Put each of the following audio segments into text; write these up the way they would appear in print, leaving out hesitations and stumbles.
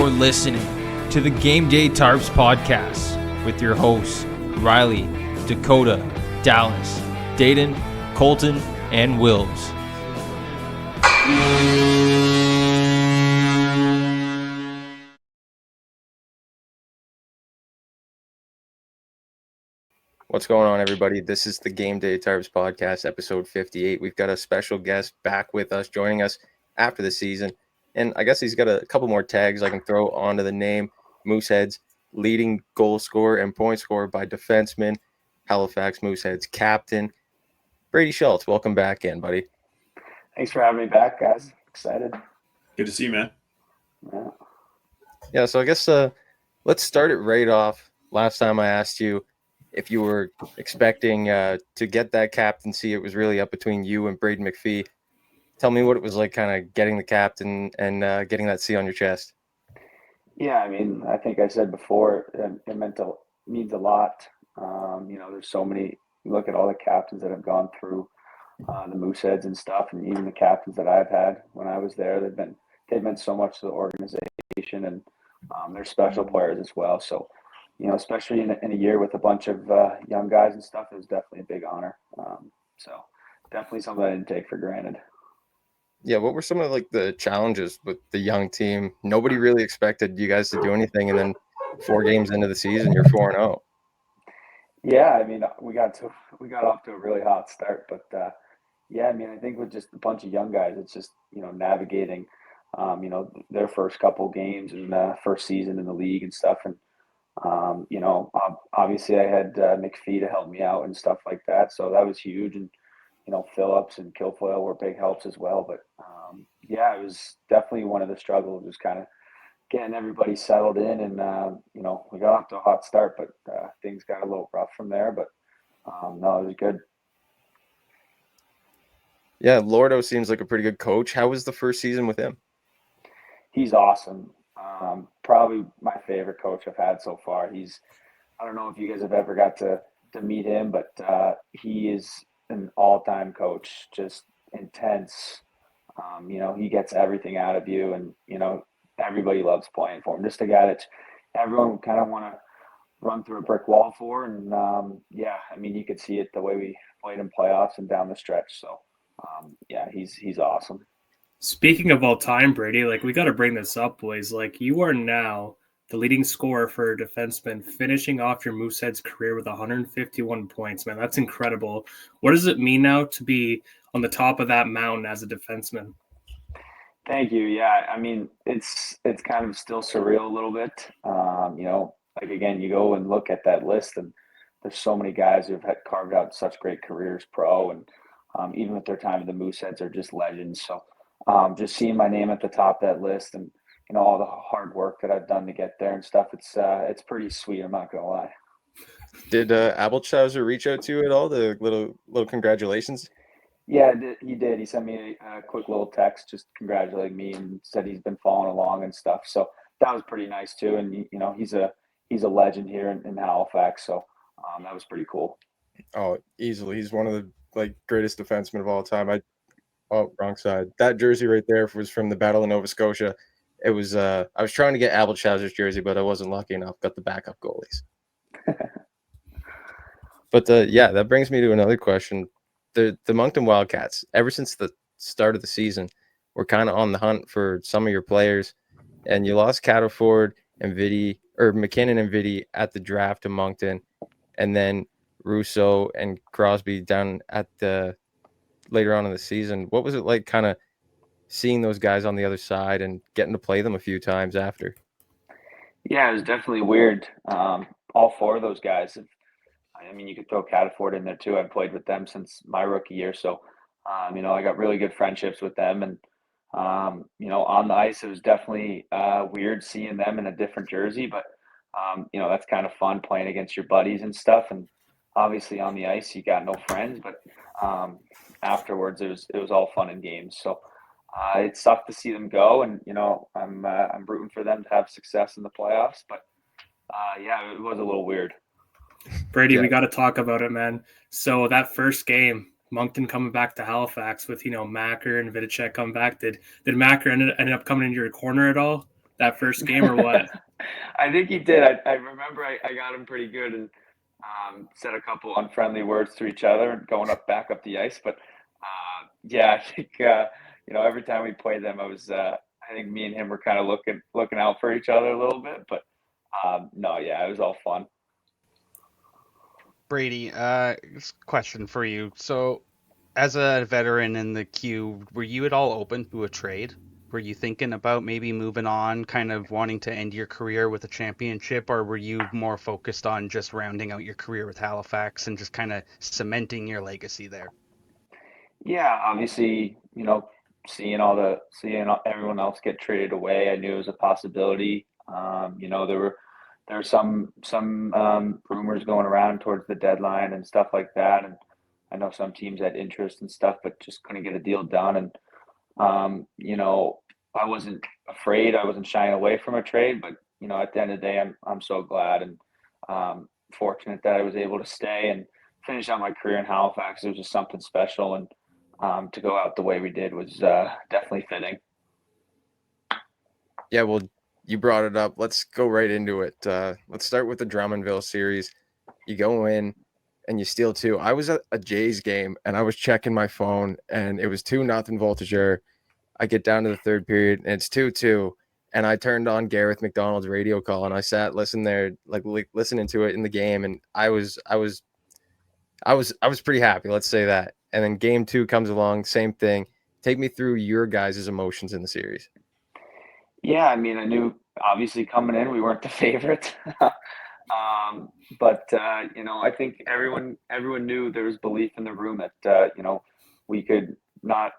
You're listening to the Gameday Tarps podcast with your hosts, Ryley, Dakota, Dallas, Daeden, Colton, and Wilbs. What's going on, everybody? This is the Gameday Tarps podcast, episode 58. We've got a special guest back with us, joining us after the season. And I guess he's got a couple more tags I can throw onto the name. Mooseheads, leading goal scorer and point scorer by defenseman. Halifax Mooseheads captain, Brady Schultz. Welcome back in, buddy. Thanks for having me back, guys. Excited. Good to see you, man. Yeah, so I guess let's start it right off. Last time I asked you if you were expecting to get that captaincy. It was really up between you and Brady McPhee. Tell me what it was like kind of getting the captain and getting that C on your chest. Yeah, I mean, I think I said before, it means a lot. There's so many. You look at all the captains that have gone through the Mooseheads and stuff, and even the captains that I've had when I was there, they've meant so much to the organization, and they're special players as well. So, especially in a year with a bunch of young guys and stuff, it was definitely a big honor. So definitely something I didn't take for granted. Yeah, what were some of the challenges with the young team? Nobody really expected you guys to do anything, and then 4 games into the season, you're 4-0. Yeah, I mean, we got off to a really hot start, but I mean, I think with just a bunch of young guys, it's just navigating, their first couple games and first season in the league and stuff, and obviously I had McPhee to help me out and stuff like that, so that was huge, and Phillips and Kilfoyle were big helps as well, but it was definitely one of the struggles, just kind of getting everybody settled in, and we got off to a hot start, but things got a little rough from there, but no, it was good. Yeah, Lordo seems like a pretty good coach. How was the first season with him? He's awesome. Probably my favorite coach I've had so far. I don't know if you guys have ever got to meet him, but he is an all-time coach, just intense. He gets everything out of you, and everybody loves playing for him. Just a guy that everyone kind of want to run through a brick wall for, and I mean, you could see it the way we played in playoffs and down the stretch. So he's awesome. Speaking of all time, Brady, we got to bring this up, boys. You are now the leading scorer for a defenseman, finishing off your Mooseheads career with 151 points, man. That's incredible. What does it mean now to be on the top of that mountain as a defenseman? Thank you. Yeah, I mean, it's kind of still surreal a little bit. Again, you go and look at that list, and there's so many guys who've had carved out such great careers pro, and even with their time at the Mooseheads are just legends. So just seeing my name at the top of that list, and all the hard work that I've done to get there and stuff, it's pretty sweet. I'm not gonna lie. Did Abelschauser reach out to you at all? The little congratulations? Yeah, he did. He sent me a quick little text just congratulating me and said he's been following along and stuff. So that was pretty nice too. And he's a legend here in Halifax. So that was pretty cool. Oh, easily. He's one of the greatest defensemen of all time. Wrong side. That jersey right there was from the Battle of Nova Scotia. It was I was trying to get Abelschauser's jersey, but I wasn't lucky enough. Got the backup goalies. But that brings me to another question. The Moncton Wildcats, ever since the start of the season, were kind of on the hunt for some of your players, and you lost Cataford and McKinnon and Vitti at the draft to Moncton, and then Russo and Crosby down at the later on in the season. What was it like kind of seeing those guys on the other side and getting to play them a few times after? Yeah, it was definitely weird. All 4 of those guys. I mean, you could throw Cataford in there too. I've played with them since my rookie year. So, I got really good friendships with them. And, on the ice, it was definitely weird seeing them in a different jersey. But, that's kind of fun playing against your buddies and stuff. And obviously on the ice, you got no friends. But afterwards, it was all fun and games. So it sucked to see them go. And, I'm rooting for them to have success in the playoffs. But, it was a little weird. Brady, we got to talk about it, man. So that first game, Moncton coming back to Halifax with, Macker and Vidicek come back. Did Macker end up coming into your corner at all? that first game or what? I think he did. I remember I got him pretty good and said a couple unfriendly words to each other and going back up the ice. But yeah, I think every time we played them, I think me and him were kind of looking out for each other a little bit. But no, yeah, it was all fun. Brady, question for you. So, as a veteran in the queue, were you at all open to a trade? Were you thinking about maybe moving on, kind of wanting to end your career with a championship, or were you more focused on just rounding out your career with Halifax and just kind of cementing your legacy there? Yeah, obviously, seeing everyone else get traded away, I knew it was a possibility. There were some rumors going around towards the deadline and stuff like that, and I know some teams had interest and stuff, but just couldn't get a deal done. And I wasn't afraid, I wasn't shying away from a trade, but at the end of the day, I'm so glad and fortunate that I was able to stay and finish out my career in Halifax. It was just something special, and to go out the way we did was definitely fitting. Yeah, well, you brought it up. Let's go right into it. Let's start with the Drummondville series. You go in and you steal 2. I was at a Jays game and I was checking my phone and it was 2-0 Voltigeur. I get down to the third period and it's 2-2. And I turned on Gareth McDonald's radio call and I sat listening to it in the game, and I was pretty happy, let's say that. And then game 2 comes along, same thing. Take me through your guys' emotions in the series. Yeah, I mean, I knew obviously coming in we weren't the favorite, but I think everyone knew there was belief in the room that we could not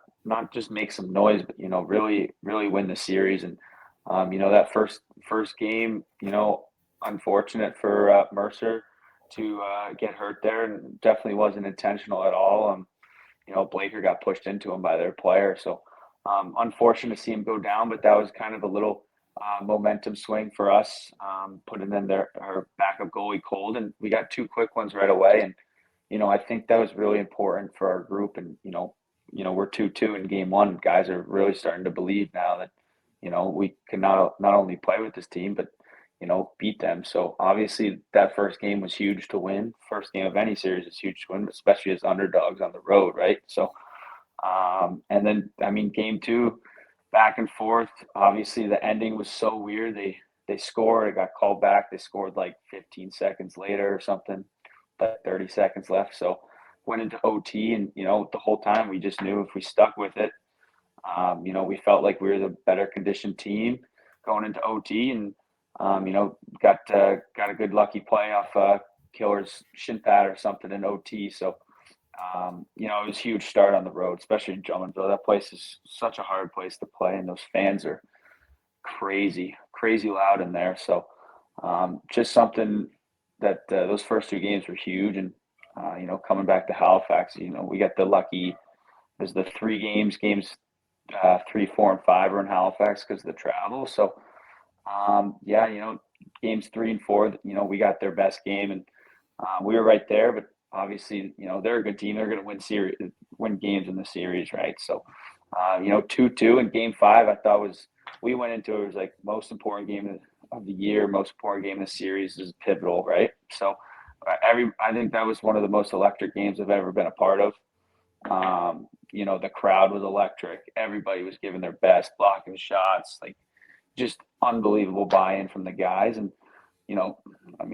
just make some noise, but really win the series. And that first game, unfortunate for Mercer to get hurt there, and definitely wasn't intentional at all. Blaker got pushed into him by their player, so. Unfortunate to see him go down, but that was kind of a little momentum swing for us, putting in our backup goalie cold, and we got 2 quick ones right away. And I think that was really important for our group. And we're 2-2 in game 1. Guys are really starting to believe now that we can not only play with this team, but beat them. So obviously that first game was huge to win. First game of any series is huge to win, especially as underdogs on the road, right? So. And then, I mean, game 2, back and forth. Obviously, the ending was so weird. They scored. It got called back. They scored like 15 seconds later or something, like 30 seconds left. So went into OT, and the whole time we just knew if we stuck with it, we felt like we were the better conditioned team going into OT, and got a good lucky play off Killer's shin pad or something in OT. So. It was a huge start on the road, especially in Drummondville. That place is such a hard place to play, and those fans are crazy loud in there. So just something that those first 2 games were huge. And, coming back to Halifax, we got the lucky, there's the 3 games 3, 4, and 5 are in Halifax because of the travel. So, games 3 and 4, we got their best game, and we were right there, but obviously, they're a good team. They're going to win games in the series, right? So, 2-2 in game 5, I thought we went into it was like most important game of the year, most important game of the series is pivotal, right? So, I think that was one of the most electric games I've ever been a part of. The crowd was electric. Everybody was giving their best, blocking shots, like just unbelievable buy-in from the guys. And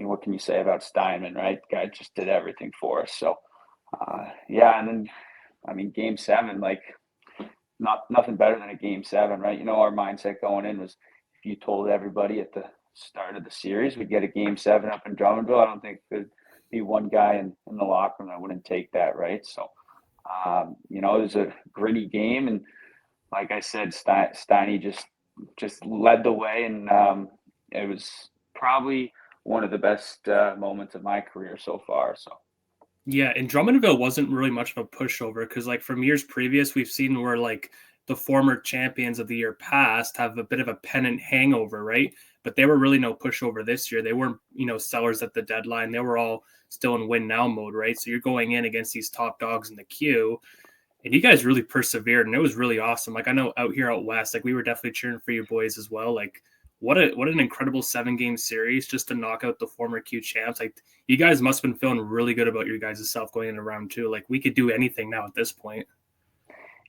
what can you say about Steinman, right? The guy just did everything for us. So, and then, game 7, like, nothing better than a game 7, right? Our mindset going in was if you told everybody at the start of the series we'd get a game 7 up in Drummondville, I don't think there'd be one guy in the locker room that wouldn't take that, right? So, it was a gritty game, and like I said, Steiny just led the way, and it was probably one of the best moments of my career so far. So. Yeah, and Drummondville wasn't really much of a pushover because, like, from years previous, we've seen where, like, the former champions of the year past have a bit of a pennant hangover, right? But they were really no pushover this year. They weren't, sellers at the deadline. They were all still in win now mode, right? So you're going in against these top dogs in the queue, and you guys really persevered, and it was really awesome. Like, I know out here out west, like, we were definitely cheering for you boys as well. Like, what an incredible 7-game series just to knock out the former Q champs. Like, you guys must have been feeling really good about your guys' self going into round 2. Like, we could do anything now at this point.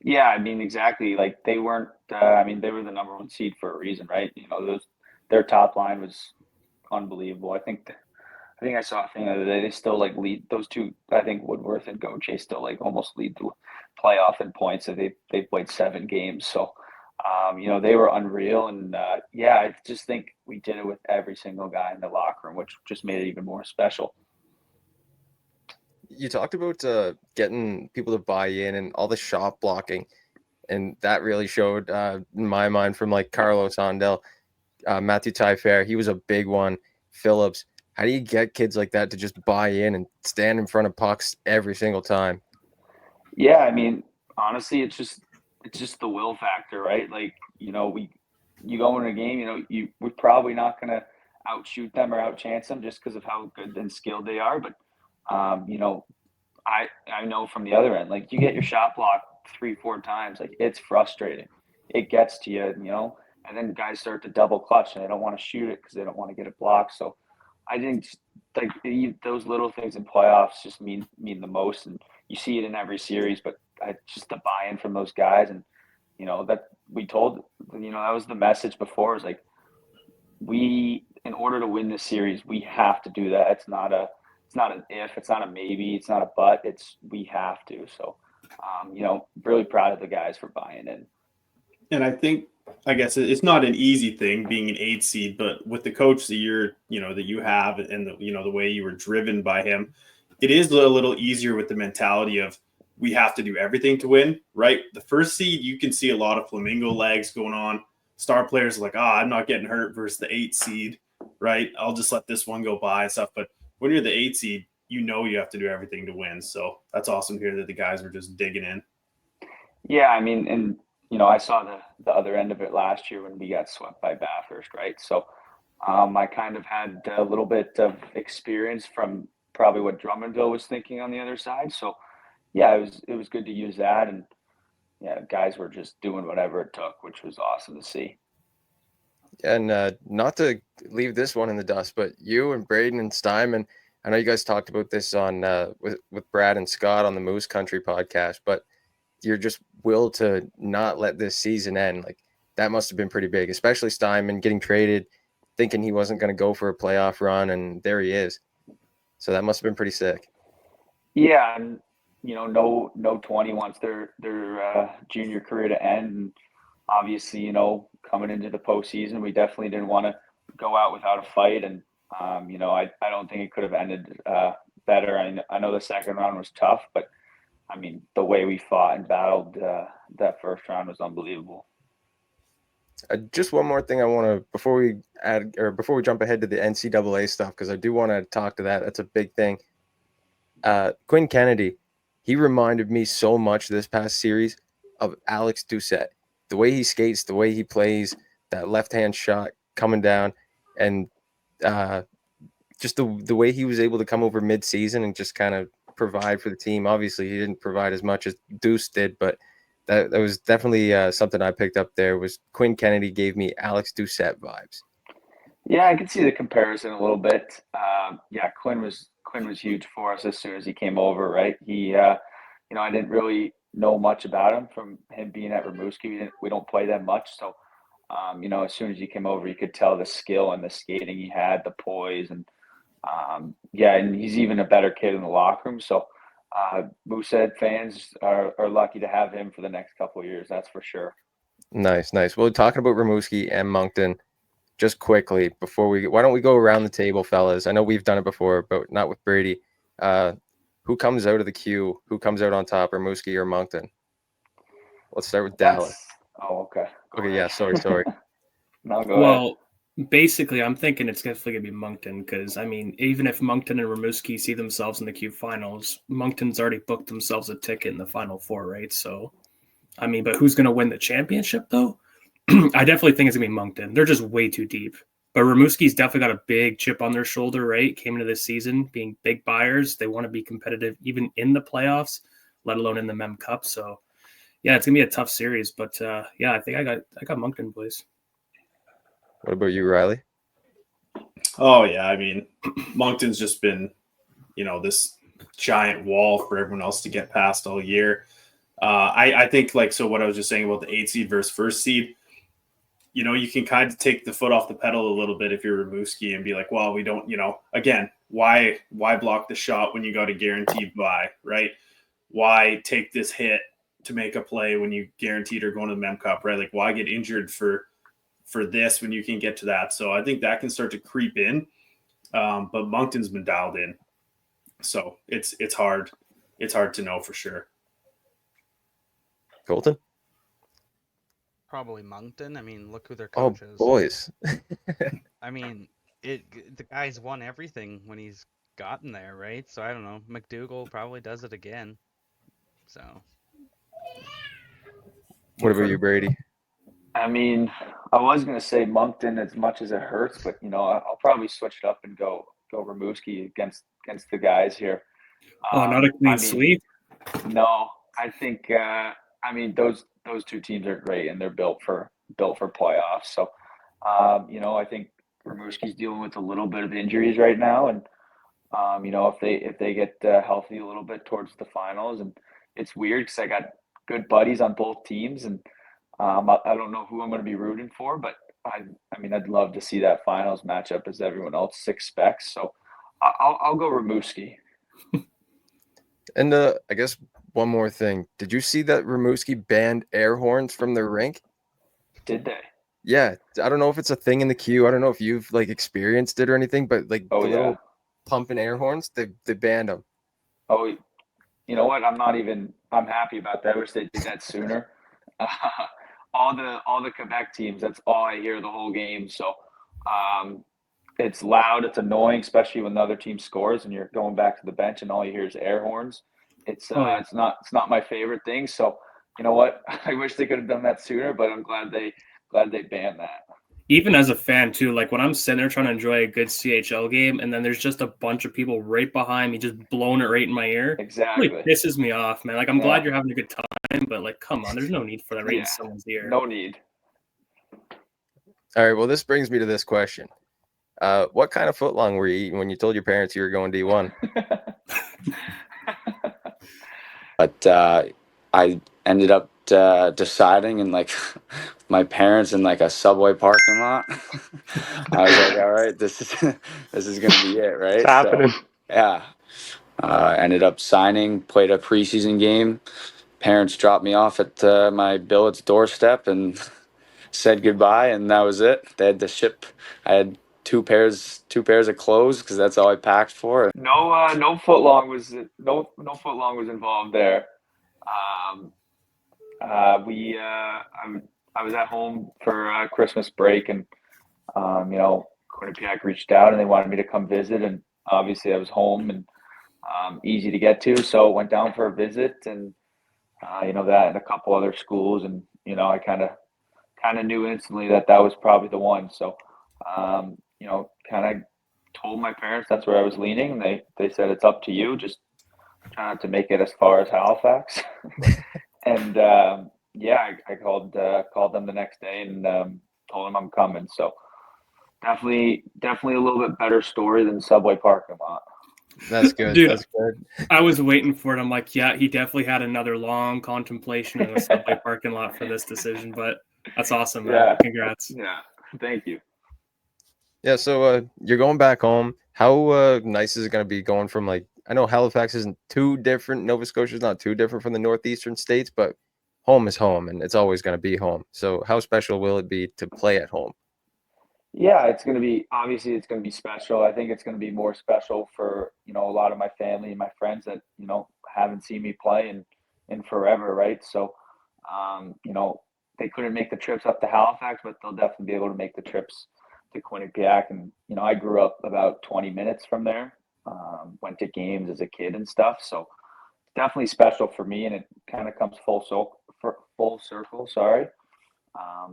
Yeah, I mean, exactly. Like, they weren't. I mean, they were the number 1 seed for a reason, right? You know, their top line was unbelievable. I think I saw a thing the other day. They still like lead those two. I think Woodworth and Gauthier still like almost lead the playoff in points. So they played 7 games. So, you know, they were unreal. And yeah, I just think we did it with every single guy in the locker room, which just made it even more special. You talked about getting people to buy in and all the shot blocking, and that really showed in my mind from like Carlos Handel, Matthew Taillefer. He was a big one. Phillips. How do you get kids like that to just buy in and stand in front of pucks every single time? Yeah, I mean, honestly, it's just the will factor, right? Like, you know, you go in a game, you know, we're probably not going to outshoot them or outchance them just because of how good and skilled they are. But, you know, I know from the other end, like, you get your shot blocked 3-4 times, like, it's frustrating. It gets to you, you know, and then guys start to double clutch and they don't want to shoot it because they don't want to get it blocked. So I think like those little things in playoffs just mean the most, and you see it in every series. But just the buy-in from those guys, and you know that we told, you know, that was the message before. Is like, in order to win this series, we have to do that. It's not an if, it's not a maybe, it's not a but. It's we have to. So, you know, really proud of the guys for buying in. And I guess it's not an easy thing being an 8 seed, but with the coach that you have, and the way you were driven by him, it is a little easier with the mentality of we have to do everything to win, right? The first seed, you can see a lot of flamingo legs going on. Star players are like, I'm not getting hurt versus the 8 seed, right? I'll just let this one go by and stuff. But when you're the 8 seed, you have to do everything to win. So that's awesome to hear that the guys were just digging in. Yeah, I mean, and you know, I saw the other end of it last year when we got swept by Bathurst, right? So I kind of had a little bit of experience from probably what Drummondville was thinking on the other side. So yeah, it was good to use that, and yeah, guys were just doing whatever it took, which was awesome to see. And not to leave this one in the dust, but you and Braden and Steinman, I know you guys talked about this on with Brad and Scott on the Moose Country podcast, but you're just will to not let this season end. Like, that must have been pretty big, especially Steinman getting traded, thinking he wasn't going to go for a playoff run, and there he is. So that must have been pretty sick. Yeah, and you know, no 20 wants their junior career to end. And obviously, you know, coming into the postseason, we definitely didn't want to go out without a fight. And you know, I don't think it could have ended better. I know the second round was tough, but I mean, the way we fought and battled that first round was unbelievable. Just one more thing I want to, before we jump ahead to the NCAA stuff, because I do want to talk to that. That's a big thing. Quinn Kennedy, he reminded me so much this past series of Alex Doucette. The way he skates, the way he plays, that left-hand shot coming down, and just the way he was able to come over mid-season and just kind of provide for the team. Obviously, he didn't provide as much as Deuce did, but that was definitely something I picked up there. Was Quinn Kennedy gave me Alex Doucette vibes. Yeah, I can see the comparison a little bit. Yeah, Quinn was huge for us as soon as he came over, right? He, you know, I didn't really know much about him from him being at Rimouski. We don't play that much, so you know, as soon as he came over, you could tell the skill and the skating he had, the poise, and yeah, and he's even a better kid in the locker room. So Moosehead fans are lucky to have him for the next couple of years. That's for sure. Nice. Well, talking about Rimouski and Moncton, just quickly why don't we go around the table, fellas? I know we've done it before, but not with Brady. Who comes out of the queue? Who comes out on top, Rimouski or Moncton? Let's start with Dallas. Oh, okay. Okay, yeah, sorry. No, go ahead. Basically, I'm thinking it's definitely going to be Moncton because, I mean, even if Moncton and Rimouski see themselves in the Q finals, Moncton's already booked themselves a ticket in the Final Four, right? So, I mean, but who's going to win the championship, though? I definitely think it's going to be Moncton. They're just way too deep. But Rimouski's definitely got a big chip on their shoulder, right? Came into this season being big buyers. They want to be competitive even in the playoffs, let alone in the Mem Cup. So, yeah, it's going to be a tough series. But, yeah, I think I got Moncton, boys. What about you, Ryley? Oh yeah, I mean, Moncton's just been, this giant wall for everyone else to get past all year. I think so what I was just saying about the 8 seed versus first seed, you can kind of take the foot off the pedal a little bit if you're Rimouski and be like, well, we don't, again, why block the shot when you got a guaranteed bye, right? Why take this hit to make a play when you guaranteed are going to the Mem Cup, right? Like, why get injured for this when you can get to that? So I think that can start to creep in. But Moncton's been dialed in. So it's hard. It's hard to know for sure. Colton? Probably Moncton. I mean, look who their Oh, coach is. boys. I mean, the guy's won everything when he's gotten there, right? So I don't know. McDougal probably does it again. So. What about you, Brady? I mean, I was going to say Moncton as much as it hurts, but, I'll probably switch it up and go Rimouski against the guys here. Not a clean sweep? No, I think, those two teams are great and they're built for playoffs. So, I think Rimouski's dealing with a little bit of injuries right now. And, if they get healthy a little bit towards the finals, and it's weird because I got good buddies on both teams, and I don't know who I'm going to be rooting for, but I'd love to see that finals matchup as everyone else expects. So I'll go Rimouski. And I guess one more thing. Did you see that Rimouski banned air horns from their rink? Did they? Yeah. I don't know if it's a thing in the queue. I don't know if you've experienced it or anything, but little pumping air horns, they banned them. Oh, you know what? I'm happy about that. I wish they did that sooner. All the Quebec teams, that's all I hear the whole game. So it's loud, it's annoying, especially when the other team scores and you're going back to the bench and all you hear is air horns. It's not my favorite thing. So you know what? I wish they could have done that sooner, but I'm glad they banned that. Even as a fan too, when I'm sitting there trying to enjoy a good CHL game and then there's just a bunch of people right behind me just blowing it right in my ear. Exactly. It pisses me off, man. I'm glad you're having a good time, but come on, there's no need for that right in someone's ear. No need. All right, well, this brings me to this question. What kind of footlong were you eating when you told your parents you were going D1? But I ended up deciding in my parents in a Subway parking lot. I was like, all right, this is gonna be it, right? It's happening. So, yeah. Ended up signing, played a preseason game. Parents dropped me off at my billet's doorstep and said goodbye, and that was it. They had to ship. I had two pairs of clothes because that's all I packed for. No footlong was involved there. I was at home for Christmas break, and Quinnipiac reached out and they wanted me to come visit, and obviously I was home and easy to get to, so went down for a visit, and that and a couple other schools, and I kind of knew instantly that was probably the one. So kind of told my parents that's where I was leaning, and they said it's up to you, just try not to make it as far as Halifax. And I called them the next day and told them I'm coming. So definitely a little bit better story than Subway parking lot. That's good. Dude, that's good. I was waiting for it. I'm like, yeah, he definitely had another long contemplation in the Subway parking lot for this decision, but that's awesome, man. Yeah. Congrats. Yeah, thank you. Yeah, so you're going back home. How nice is it going to be going from I know Halifax isn't too different. Nova Scotia is not too different from the northeastern states, but home is home, and it's always going to be home. So how special will it be to play at home? Yeah, it's going to be special. I think it's going to be more special for, a lot of my family and my friends that, haven't seen me play in forever, right? So, they couldn't make the trips up to Halifax, but they'll definitely be able to make the trips to Quinnipiac. And, I grew up about 20 minutes from there, went to games as a kid and stuff. So definitely special for me, and it kind of comes full circle. Sorry.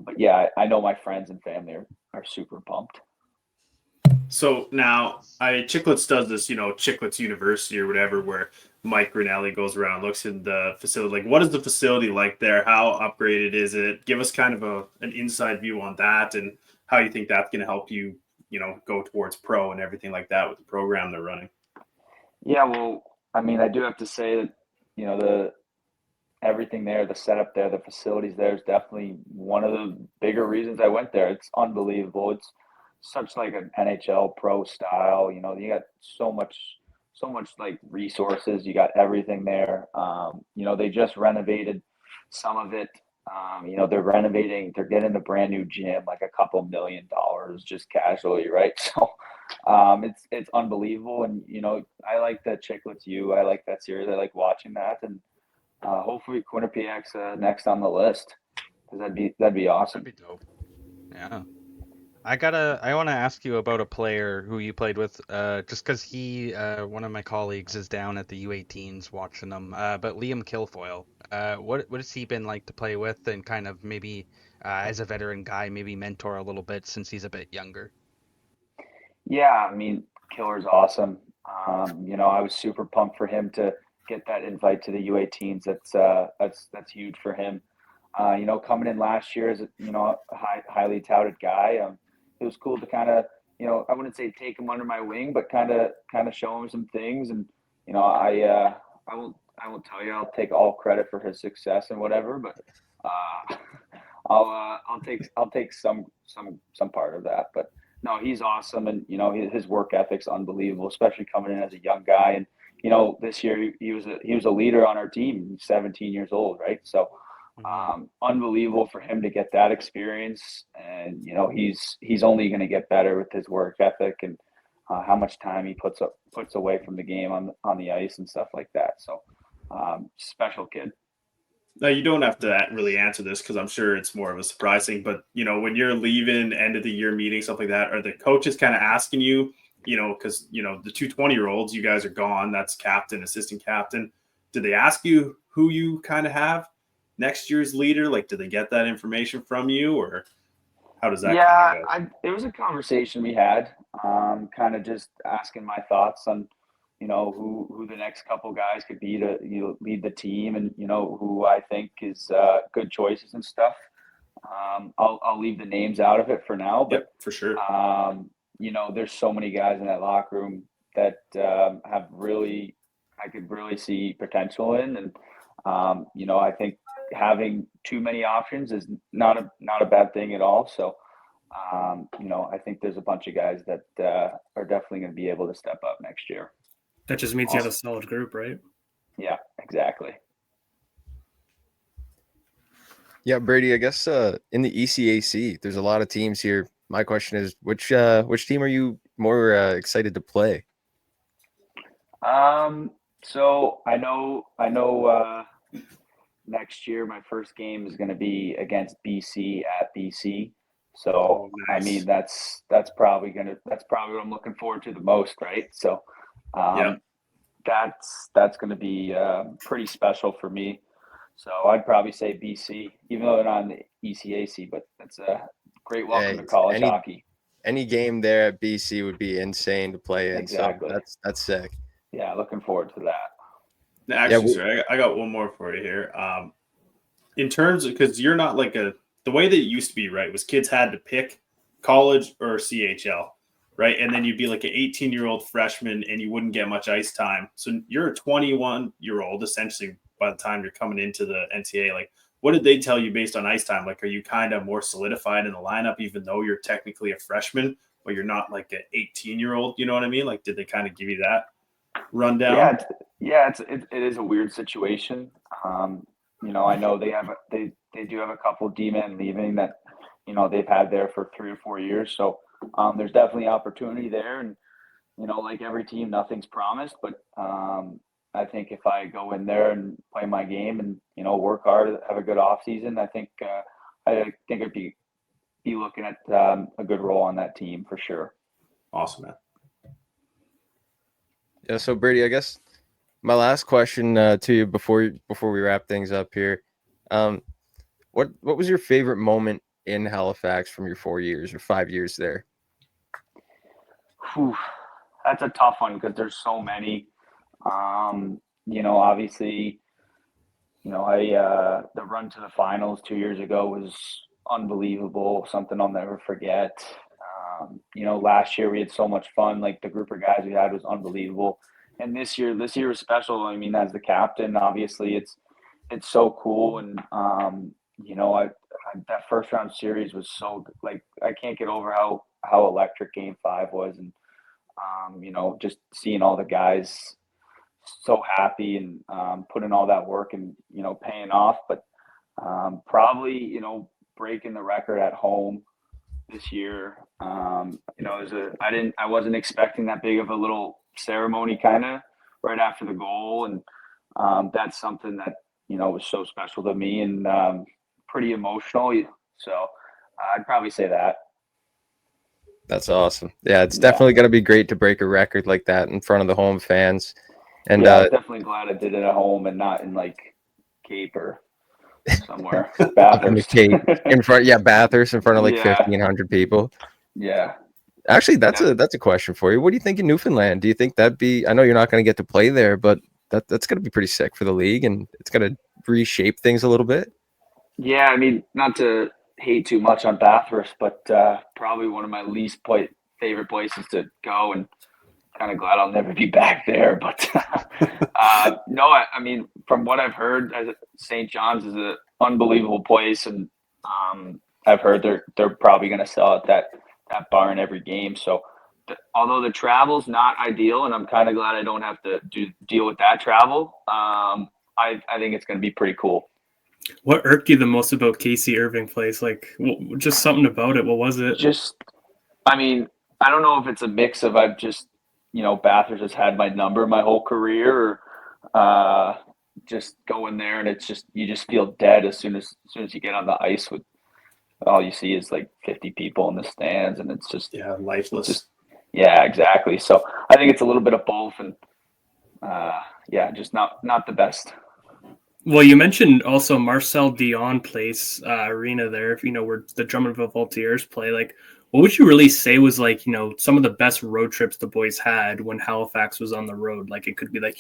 But yeah, I know my friends and family are super pumped. So now Chicklets does this, Chicklets University or whatever, where Mike Grinelli goes around, looks in the facility. What is the facility like there? How upgraded is it? Give us kind of an inside view on that. And how you think that's going to help you, go towards pro and everything like that with the program they're running. Yeah, well, I mean, I do have to say that, the everything there, the setup there, the facilities there is definitely one of the bigger reasons I went there. It's unbelievable. It's such like an NHL pro style. You got so much like resources. You got everything there. They just renovated some of it. They're getting a brand new gym, like a couple $1 million just casually, right? So it's unbelievable. And I like the Chicklets U. I like that series. I like watching that, and hopefully Quinnipiac's next on the list, because that'd be awesome. That'd be dope. Yeah. I want to ask you about a player who you played with, just because one of my colleagues is down at the U18s watching them. But Liam Kilfoyle, what has he been like to play with, and kind of maybe as a veteran guy, maybe mentor a little bit since he's a bit younger? Yeah, I mean, Killer's awesome. I was super pumped for him to get that invite to the U18s. That's huge for him. Coming in last year as a highly touted guy, it was cool to kind of I wouldn't say take him under my wing, but kind of show him some things. And I won't tell you I'll take all credit for his success and whatever, but I'll take some part of that. But no, he's awesome, and his work ethic's unbelievable, especially coming in as a young guy. And this year he was a leader on our team. He's 17 years old, right? So unbelievable for him to get that experience. And he's only going to get better with his work ethic and how much time he puts away from the game on the ice and stuff like that. So special kid. Now, you don't have to really answer this because I'm sure it's more of a surprise thing, but when you're leaving, end of the year meeting, stuff like that, are the coaches kind of asking you, because the 220-year-olds, you guys are gone, that's captain, assistant captain, do they ask you who you kind of have next year's leader? Like, do they get that information from you, or how does that kind of go? It was a conversation we had, kind of just asking my thoughts on who the next couple guys could be to lead the team, and who I think is good choices and stuff. I'll leave the names out of it for now, but for sure. There's so many guys in that locker room that I could really see potential in, and I think having too many options is not a bad thing at all. So I think there's a bunch of guys that are definitely going to be able to step up next year. That just means you have a solid group, right? Yeah, exactly. Yeah, Brady, I guess in the ECAC, there's a lot of teams here. My question is, which team are you more excited to play? So I know next year my first game is going to be against BC at BC. So nice. I mean that's probably what I'm looking forward to the most, right? So that's going to be pretty special for me. So I'd probably say BC, even though they're not in the ECAC, but that's a great welcome to college hockey. Any game there at BC would be insane to play in. Exactly. So that's sick. Yeah, looking forward to that. Actually, sir, I got one more for you here. In terms of, because you're not like the way that it used to be, right, was kids had to pick college or CHL, right? And then you'd be like an 18-year-old freshman and you wouldn't get much ice time. So you're a 21-year-old essentially by the time you're coming into the NCAA. Like, what did they tell you based on ice time? Like, are you kind of more solidified in the lineup, even though you're technically a freshman, but you're not like an 18-year-old? You know what I mean? Like, did they kind of give you that rundown? It is a weird situation. I know they do have a couple D-men leaving that they've had there for 3 or 4 years. So there's definitely opportunity there, and like every team, nothing's promised. But I think if I go in there and play my game and work hard, have a good off season, I think I'd be looking at a good role on that team for sure. Awesome, man. Yeah. So Brady, I guess my last question to you before we wrap things up here, what was your favorite moment in Halifax from your 4 years or 5 years there? Whew, that's a tough one because there's so many. Obviously, the run to the finals 2 years ago unbelievable, something I'll never forget. Last year we had so much fun. Like the group of guys we had was unbelievable. And this year was special. I mean, as the captain, obviously it's so cool. And, that first round series was so like, I can't get over how electric game 5 was. And, just seeing all the guys so happy and putting all that work and, paying off, but probably, breaking the record at home this year. I wasn't expecting that big of a little ceremony kind of right after the goal. And that's something that, was so special to me and pretty emotional. So I'd probably say that. That's awesome. Yeah, it's definitely going to be great to break a record like that in front of the home fans. And I'm definitely glad I did it at home and not in like Cape or somewhere. Bathurst. in front, Bathurst in front of like 1,500 people. Yeah. Actually, that's a question for you. What do you think in Newfoundland? Do you think that'd be? I know you're not going to get to play there, but that's going to be pretty sick for the league, and it's going to reshape things a little bit. Yeah, I mean, not to hate too much on Bathurst, but probably one of my least favorite places to go, and kind of glad I'll never be back there. But no, I mean, from what I've heard, St. John's is an unbelievable place, and I've heard they're probably going to sell out that barn every game. So although the travel's not ideal, and I'm kind of glad I don't have to deal with that travel, I think it's going to be pretty cool. What irked you the most about Casey Irving Place? Like, just something about it. What was it? I mean, I don't know if it's a mix of I've just, Bathurst has had my number my whole career, or just going there and it's just, you just feel dead as soon as you get on the ice with all you see is like 50 people in the stands, and it's just lifeless. Yeah, exactly. So I think it's a little bit of both, and just not the best. Well, you mentioned also Marcel Dion Place arena there, where the Drummondville Volunteers play. Like, what would you really say was like, some of the best road trips the boys had when Halifax was on the road? Like, it could be like,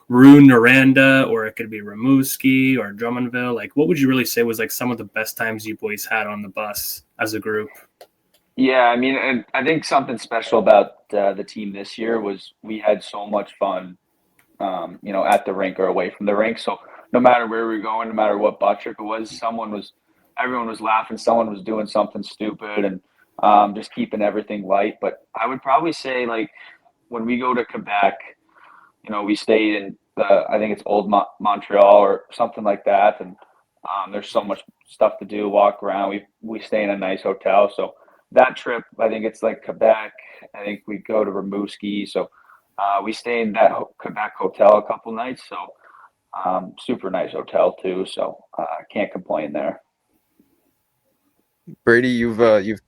Rune, Noranda, or it could be Rimouski or Drummondville. Like, what would you really say was like some of the best times you boys had on the bus as a group? Yeah, I mean, and I think something special about the team this year was we had so much fun, at the rink or away from the rink. So no matter where we were going, no matter what butt trip it was, everyone was laughing, someone was doing something stupid, and just keeping everything light. But I would probably say, like, when we go to Quebec, we stayed in I think it's Old Montreal or something like that, and there's so much stuff to do, walk around. We stay in a nice hotel, so that trip, I think it's like Quebec. I think we go to Rimouski, so we stay in that Quebec hotel a couple nights. So super nice hotel too. So can't complain there. Brady, you've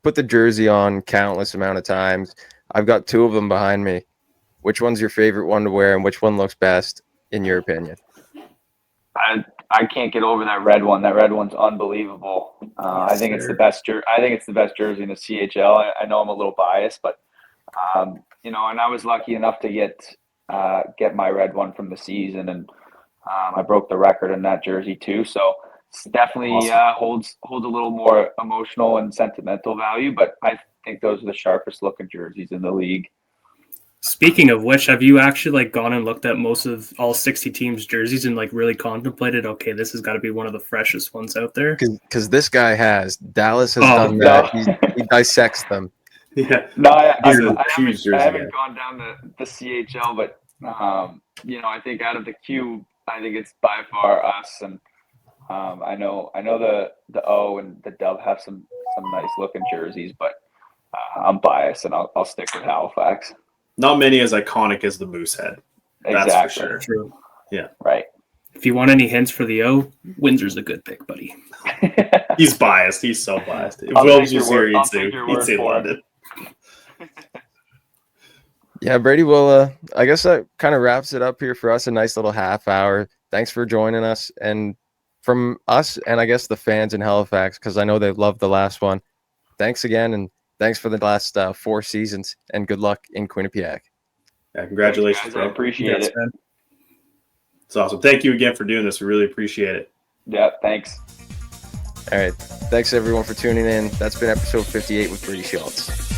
put the jersey on countless amount of times. I've got 2 of them behind me. Which one's your favorite one to wear, and which one looks best in your opinion? I can't get over that red one. That red one's unbelievable. I think it's the best jersey in the CHL. I know I'm a little biased, but and I was lucky enough to get my red one from the season, and I broke the record in that jersey too. So it's definitely holds a little more emotional and sentimental value, but I think those are the sharpest looking jerseys in the league. Speaking of which, have you actually like gone and looked at most of all 60 teams' jerseys and like really contemplated, okay, this has got to be one of the freshest ones out there? Because this guy Dallas has done that. He dissects them. Yeah. No, I haven't gone down the CHL, but I think out of the Q, I think it's by far us, and I know the O and the Dub have some nice looking jerseys, but I'm biased and I'll stick with Halifax. Not many as iconic as the Moosehead. That's Exactly. for sure. True. Yeah. Right. If you want any hints for the O, Windsor's a good pick, buddy. He's biased. He's so biased. If Wilbs was here, he'd say London. Yeah, Brady, well, I guess that kind of wraps it up here for us. A nice little half hour. Thanks for joining us. And from us and I guess the fans in Halifax, because I know they loved the last one, thanks again. And thanks for the last 4 seasons, and good luck in Quinnipiac. Yeah, congratulations, Thanks, guys. I appreciate it. Man. It's awesome. Thank you again for doing this. We really appreciate it. Yeah, thanks. All right. Thanks everyone for tuning in. That's been episode 58 with Brady Schultz.